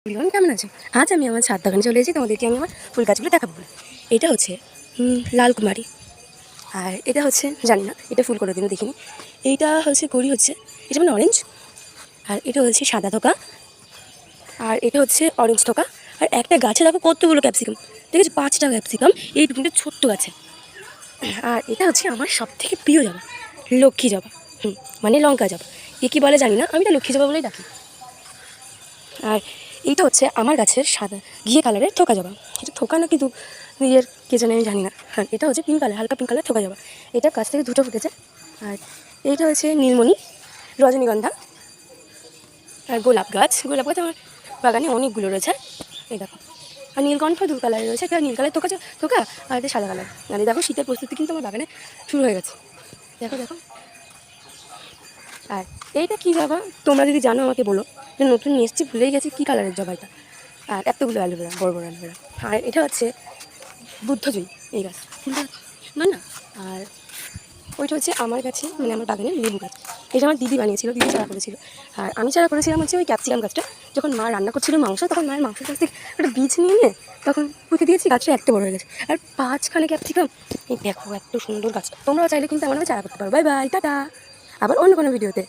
বললাম কেমন আছো? আজ আমি আমার ছাদ বাগানে চলে এসেছি, তোমাদেরকে আমি আমার ফুল গাছগুলো দেখাবো বলে। এটা হচ্ছে লালকুমারী, আর এটা হচ্ছে জানি না, এটা ফুল করে দিনও দেখিনি। এইটা হচ্ছে গড়ি, হচ্ছে এটা মানে অরেঞ্জ, আর এটা হচ্ছে সাদা থোকা, আর এটা হচ্ছে অরেঞ্জ থোকা। আর একটা গাছে দেখো কতগুলো ক্যাপসিকাম, দেখেছি 5টা ক্যাপসিকাম এইটুকুটা ছোট্ট গাছে। আর এটা হচ্ছে আমার সব থেকে প্রিয় জবা, লক্ষ্মী জবা। মানে লঙ্কা জবা, এ কী বলে জানি না, আমি এটা লক্ষ্মী জবা বলেই ডাকি। আর এইটা হচ্ছে আমার গাছের সাদা ঘিয়ে কালারের থোকা জবা। এটা থোকা না কিন্তু নিজের কে জানে, আমি জানি না। হ্যাঁ, এটা হচ্ছে পিঙ্ক কালার, হালকা পিঙ্ক কালার থোকা জবা। এটা গাছ থেকে দুটো ফুটেছে। আর এইটা হচ্ছে নীলমণি, রজনীগন্ধা, আর গোলাপ গাছ। গোলাপ গাছ আমার বাগানে অনেকগুলো রয়েছে, এই দেখো। আর নীলকণ্ঠ দু কালারের রয়েছে, একটা নীল কালার থোকা থোকা, আর এটা সাদা কালার। আর এই দেখো শীতের প্রস্তুতি কিন্তু আমার বাগানে শুরু হয়ে গেছে, দেখো দেখো। আর এইটা কী জবা তোমরা যদি জানো আমাকে বলো, যে নতুন নিয়ে এসেছি, ভুলেই গেছি কী কালারের জবা এটা। আর এতগুলো অ্যালোভেরা, বড় বড় অ্যালোভেরা। আর এটা হচ্ছে বুদ্ধজয়ী, এই গাছ ফুলটা না না। আর ওইটা হচ্ছে আমার গাছে, মানে আমার বাগানের লেবু গাছ। এটা আমার দিদি বানিয়েছিল, দিদি চারা করেছিল। আর আমি চারা করেছিলাম হচ্ছে ওই ক্যাপসিকাম গাছটা। যখন মা রান্না করছিল মাংস, তখন মায়ের মাংসের কাছ থেকে একটা বীজ নিয়ে তখন পুঁতে দিয়েছি, গাছটা এত বড় হয়ে গেছে। আর 5খানে ক্যাপসিকাম, এই দেখো এত সুন্দর গাছটা। তোমরাও চাইলে কিন্তু আমার চারা করতে পারো। বাই বাই, টাটা, আবার অন্য কোনো ভিডিওতে।